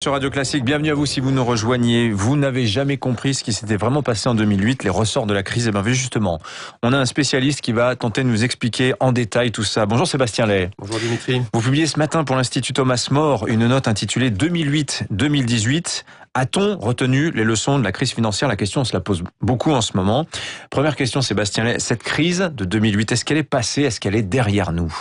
Sur Radio Classique, bienvenue à vous si vous nous rejoignez. Vous n'avez jamais compris ce qui s'était vraiment passé en 2008, les ressorts de la crise. Et bien justement, on a un spécialiste qui va tenter de nous expliquer en détail tout ça. Bonjour Sébastien Lay. Bonjour Dimitri. Vous publiez ce matin pour l'Institut Thomas More une note intitulée 2008-2018. A-t-on retenu les leçons de la crise financière? La question, on se la pose beaucoup en ce moment. Première question Sébastien Lay, cette crise de 2008, est-ce qu'elle est passée? Est-ce qu'elle est derrière nous?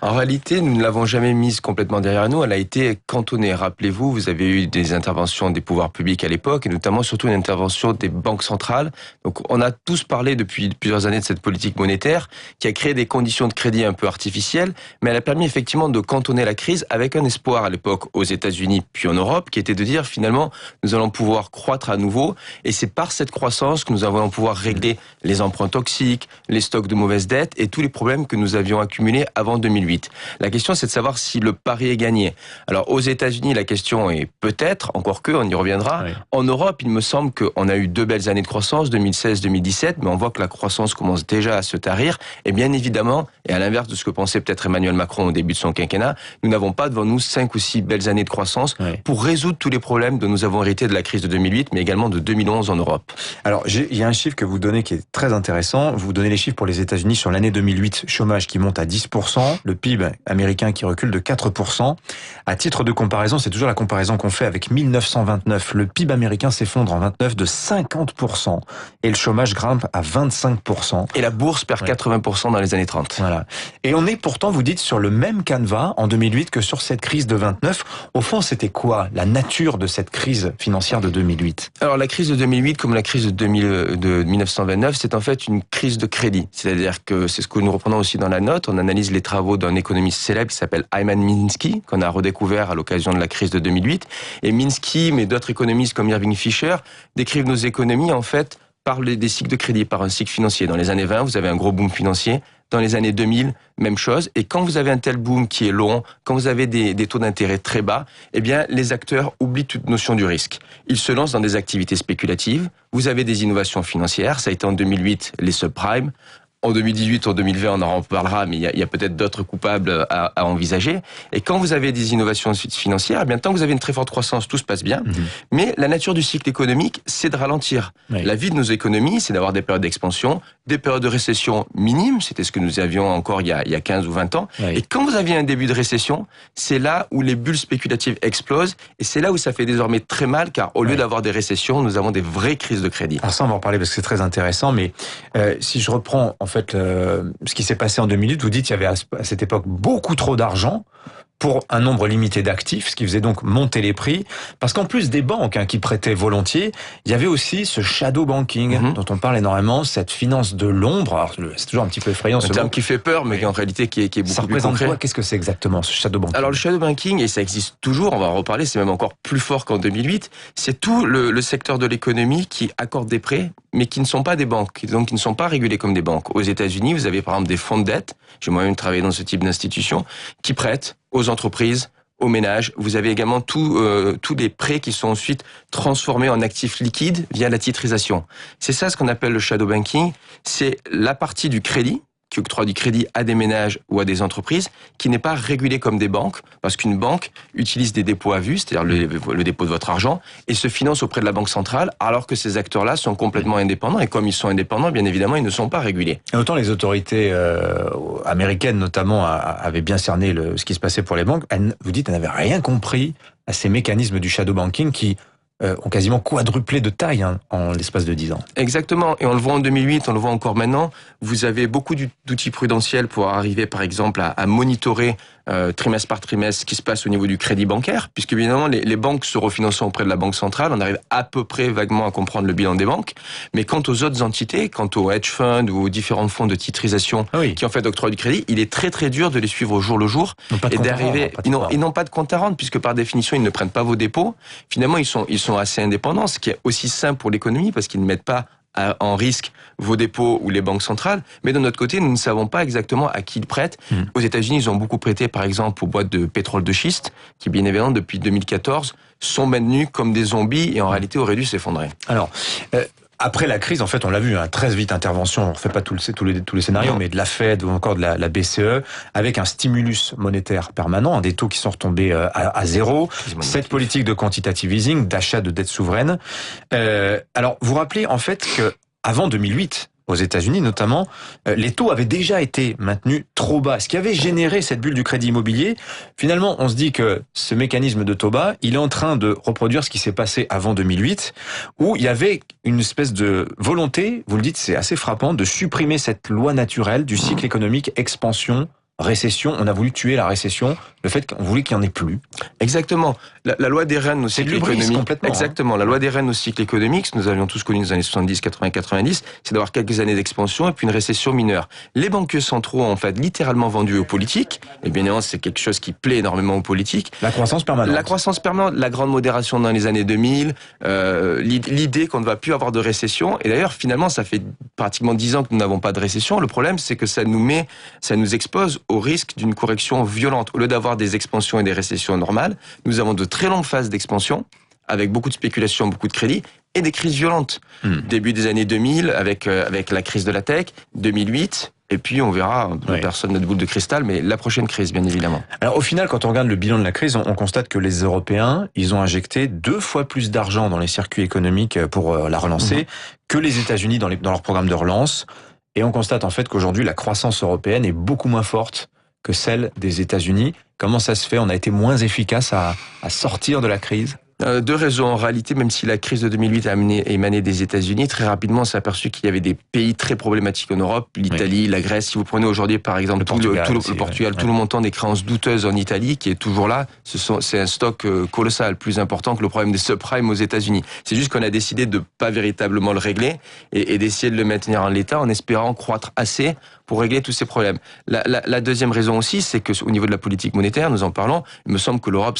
En réalité, nous ne l'avons jamais mise complètement derrière nous. Elle a été cantonnée. Rappelez-vous, vous avez eu des interventions des pouvoirs publics à l'époque, et notamment surtout une intervention des banques centrales. Donc, on a tous parlé depuis plusieurs années de cette politique monétaire qui a créé des conditions de crédit un peu artificielles, mais elle a permis effectivement de cantonner la crise avec un espoir à l'époque aux États-Unis puis en Europe, qui était de dire finalement nous allons pouvoir croître à nouveau, et c'est par cette croissance que nous allons pouvoir régler les emprunts toxiques, les stocks de mauvaises dettes et tous les problèmes que nous avions accumulés avant 2008. La question, c'est de savoir si le pari est gagné. Alors, aux États-Unis, la question est peut-être, encore que, on y reviendra. Oui. En Europe, il me semble qu'on a eu 2 belles années de croissance, 2016-2017, mais on voit que la croissance commence déjà à se tarir. Et bien évidemment, et à l'inverse de ce que pensait peut-être Emmanuel Macron au début de son quinquennat, nous n'avons pas devant nous 5 ou 6 belles années de croissance pour résoudre tous les problèmes dont nous avons hérité de la crise de 2008, mais également de 2011 en Europe. Alors, il y a un chiffre que vous donnez qui est très intéressant. Vous donnez les chiffres pour les États-Unis sur l'année 2008, chômage qui monte à 10%, le PIB américain qui recule de 4%. À titre de comparaison, c'est toujours la comparaison qu'on fait avec 1929. Le PIB américain s'effondre en 29 de 50% et le chômage grimpe à 25%. Et la bourse perd 80% dans les années 30. Voilà. Et on est pourtant, vous dites, sur le même canevas en 2008 que sur cette crise de 29. Au fond, c'était quoi la nature de cette crise financière de 2008? Alors, la crise de 2008, comme la crise de 1929, c'est en fait une crise de crédit. C'est-à-dire que c'est ce que nous reprenons aussi dans la note. On analyse les travaux d'un économiste célèbre qui s'appelle Hyman Minsky, qu'on a redécouvert à l'occasion de la crise de 2008. Et Minsky, mais d'autres économistes comme Irving Fisher, décrivent nos économies, en fait, par des cycles de crédit, par un cycle financier. Dans les années 20, vous avez un gros boom financier. Dans les années 2000, même chose. Et quand vous avez un tel boom qui est long, quand vous avez des taux d'intérêt très bas, eh bien, les acteurs oublient toute notion du risque. Ils se lancent dans des activités spéculatives. Vous avez des innovations financières. Ça a été en 2008 les subprimes. En 2018, en 2020, on en reparlera, mais il y a peut-être d'autres coupables à envisager. Et quand vous avez des innovations financières, eh bien, tant que vous avez une très forte croissance, tout se passe bien. Mais la nature du cycle économique, c'est de ralentir. La vie de nos économies, c'est d'avoir des périodes d'expansion, des périodes de récession minimes. C'était ce que nous avions encore il y a 15 ou 20 ans. Et quand vous aviez un début de récession, c'est là où les bulles spéculatives explosent. Et c'est là où ça fait désormais très mal, car au lieu d'avoir des récessions, nous avons des vraies crises de crédit. Alors ça, on va en parler parce que c'est très intéressant. Mais si je reprends en fait ce qui s'est passé en 2008, vous dites qu'il y avait à cette époque beaucoup trop d'argent pour un nombre limité d'actifs, ce qui faisait donc monter les prix. Parce qu'en plus des banques qui prêtaient volontiers, il y avait aussi ce shadow banking dont on parle énormément, cette finance de l'ombre. Alors c'est toujours un petit peu effrayant. Un terme qui fait peur, mais qui en réalité qui est beaucoup plus concret. Ça représente quoi? Qu'est-ce que c'est exactement ce shadow banking? Alors le shadow banking, et ça existe toujours, on va en reparler, c'est même encore plus fort qu'en 2008, c'est tout le secteur de l'économie qui accorde des prêts, mais qui ne sont pas des banques, donc qui ne sont pas régulés comme des banques. Aux États-Unis, vous avez par exemple des fonds de dette, j'ai moi-même travaillé dans ce type d'institution, qui prêtent aux entreprises, aux ménages. Vous avez également tous les prêts qui sont ensuite transformés en actifs liquides via la titrisation. C'est ça ce qu'on appelle le shadow banking. C'est la partie du crédit qui octroie du crédit à des ménages ou à des entreprises, qui n'est pas régulé comme des banques, parce qu'une banque utilise des dépôts à vue, c'est-à-dire le dépôt de votre argent, et se finance auprès de la banque centrale, alors que ces acteurs-là sont complètement indépendants, et comme ils sont indépendants, bien évidemment, ils ne sont pas régulés. Et autant les autorités américaines, notamment, avaient bien cerné ce qui se passait pour les banques, vous dites, elles n'avaient rien compris à ces mécanismes du shadow banking qui ont quasiment quadruplé de taille en l'espace de 10 ans. Exactement, et on le voit en 2008, on le voit encore maintenant. Vous avez beaucoup d'outils prudentiels pour arriver, par exemple, à monitorer trimestre par trimestre ce qui se passe au niveau du crédit bancaire, puisque évidemment les banques se refinançant auprès de la banque centrale, on arrive à peu près vaguement à comprendre le bilan des banques, mais quant aux autres entités, quant aux hedge funds ou aux différents fonds de titrisation qui en fait octroient du crédit, il est très très dur de les suivre au jour le jour et d'arriver. Ils n'ont pas de compte à rendre, puisque par définition ils ne prennent pas vos dépôts. Finalement ils sont assez indépendants, ce qui est aussi simple pour l'économie parce qu'ils ne mettent pas en risque vos dépôts ou les banques centrales, mais de notre côté, nous ne savons pas exactement à qui ils prêtent. Aux États-Unis, ils ont beaucoup prêté, par exemple, aux boîtes de pétrole de schiste, qui, bien évidemment, depuis 2014, sont maintenues comme des zombies et en réalité auraient dû s'effondrer. Alors, après la crise, en fait, on l'a vu, très vite intervention, on ne refait pas tous les scénarios, mais de la Fed ou encore de la BCE, avec un stimulus monétaire permanent, des taux qui sont retombés à zéro, cette politique de quantitative easing, d'achat de dette souveraine. Alors, vous rappelez en fait que avant 2008, aux États-Unis notamment, les taux avaient déjà été maintenus trop bas, ce qui avait généré cette bulle du crédit immobilier. Finalement, on se dit que ce mécanisme de taux bas, il est en train de reproduire ce qui s'est passé avant 2008, où il y avait une espèce de volonté, vous le dites, c'est assez frappant, de supprimer cette loi naturelle du cycle économique expansion, récession. On a voulu tuer la récession, le fait qu'on voulait qu'il n'y en ait plus. Exactement. La loi des reines au cycle économique. Complètement. Exactement. La loi des reines au cycle économique, nous avions tous connu dans les années 70, 80, 90, c'est d'avoir quelques années d'expansion et puis une récession mineure. Les banquiers centraux ont en fait littéralement vendu aux politiques. Et bien évidemment, c'est quelque chose qui plaît énormément aux politiques. La croissance permanente. La croissance permanente, la grande modération dans les années 2000, l'idée qu'on ne va plus avoir de récession. Et d'ailleurs, finalement, ça fait pratiquement 10 ans que nous n'avons pas de récession. Le problème, c'est que ça nous expose au risque d'une correction violente. Au lieu d'avoir des expansions et des récessions normales, nous avons de très longues phases d'expansion, avec beaucoup de spéculation, beaucoup de crédit, et des crises violentes. Début des années 2000, avec la crise de la tech, 2008, et puis on verra, personne n'a de boule de cristal, mais la prochaine crise, bien évidemment. Alors au final, quand on regarde le bilan de la crise, on constate que les Européens, ils ont injecté 2 fois plus d'argent dans les circuits économiques pour la relancer, que les États-Unis dans leur programme de relance. Et on constate en fait qu'aujourd'hui, la croissance européenne est beaucoup moins forte que celle des États-Unis. Comment ça se fait? On a été moins efficace à sortir de la crise? 2 raisons. En réalité, même si la crise de 2008 a émané des États-Unis, très rapidement, on s'est aperçu qu'il y avait des pays très problématiques en Europe, l'Italie, la Grèce. Si vous prenez aujourd'hui, par exemple, le Portugal, tout le montant des créances douteuses en Italie, qui est toujours là, c'est un stock colossal, plus important que le problème des subprimes aux États-Unis. C'est juste qu'on a décidé de pas véritablement le régler et d'essayer de le maintenir en l'état en espérant croître assez pour régler tous ces problèmes. La deuxième raison aussi, c'est que au niveau de la politique monétaire, nous en parlons, il me semble que l'Europe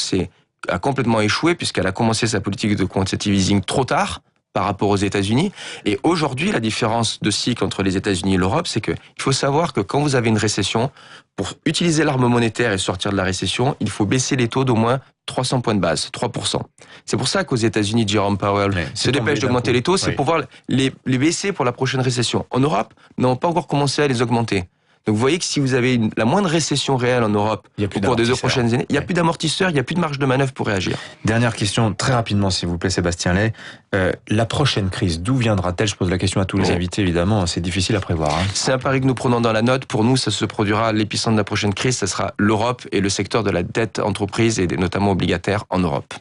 a complètement échoué puisqu'elle a commencé sa politique de quantitative easing trop tard par rapport aux États-Unis. Et aujourd'hui, la différence de cycle entre les États-Unis et l'Europe, c'est que il faut savoir que quand vous avez une récession, pour utiliser l'arme monétaire et sortir de la récession, il faut baisser les taux d'au moins 300 points de base, 3%. C'est pour ça qu'aux États-Unis, Jerome Powell se dépêche d'augmenter les taux, c'est pour pouvoir les baisser pour la prochaine récession. En Europe, nous n'avons pas encore commencé à les augmenter. Donc vous voyez que si vous avez la moindre récession réelle en Europe au cours des 2 prochaines années, il n'y a plus d'amortisseurs, il n'y a plus de marge de manœuvre pour réagir. Dernière question, très rapidement s'il vous plaît Sébastien Lay. La prochaine crise, d'où viendra-t-elle? Je pose la question à tous les invités, évidemment, c'est difficile à prévoir. C'est un pari que nous prenons dans la note. Pour nous, ça se produira, l'épicentre de la prochaine crise, ça sera l'Europe et le secteur de la dette entreprise et notamment obligataire en Europe.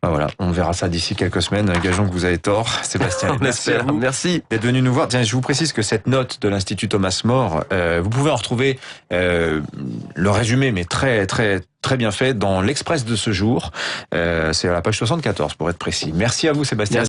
Voilà, on verra ça d'ici quelques semaines. Gageons que vous avez tort, Sébastien. Merci à vous. Merci d'être venu nous voir. Tiens, je vous précise que cette note de l'Institut Thomas More, vous pouvez en retrouver le résumé, mais très bien fait dans l'Express de ce jour. C'est à la page 74 pour être précis. Merci à vous, Sébastien.